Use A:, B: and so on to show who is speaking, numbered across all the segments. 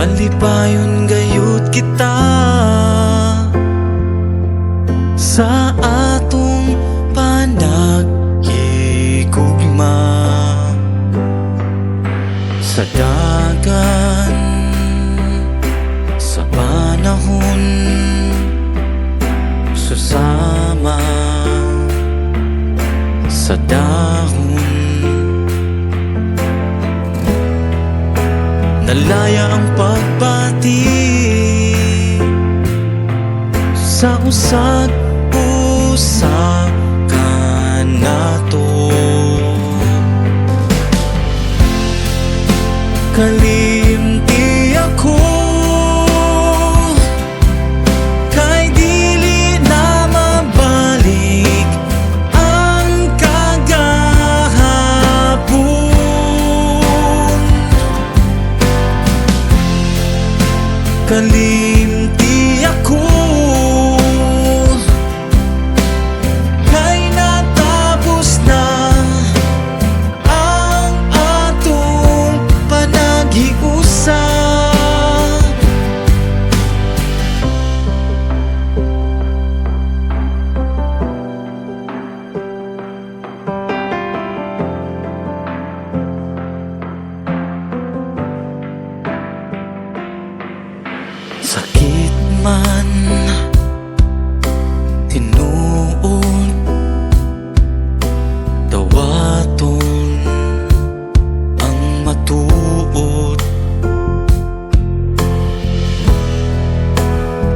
A: Malipayon gayud kita sa atong panagigugma. Sa dagan, sa panahon, susama sa dahon. Nalaya ang pagbati sa usag-usagan nato. Kalimti ako kay dili na mabalik ang kagahapon. Kalimti ako kay natapos na ang atong panaghiusap. Sakit man, tinuod, dawaton ang matuod.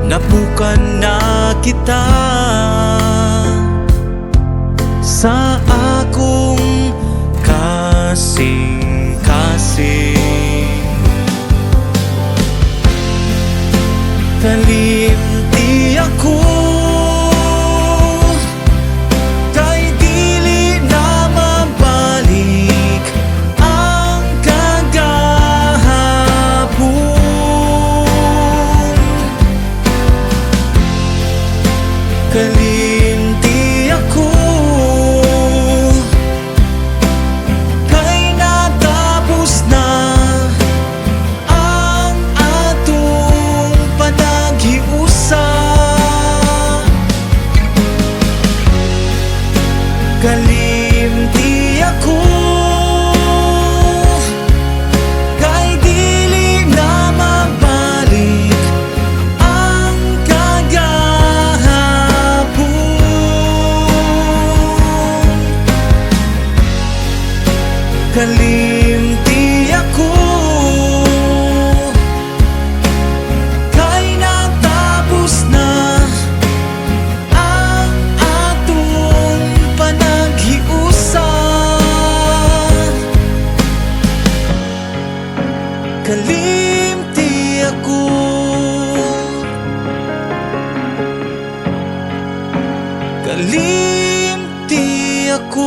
A: Nabukan na kita sa akong kasing-kasing. Kalimti ako kay dili na mabalik ang kagahapon. Kalimti ako kay natapos na ang atong panaghiusap. Kalimti ako kay dili na mabalik ang kagahapon. Kalimti ako kay natapos na ang atong panaghiusap. Kalimti ako, kalimti ako.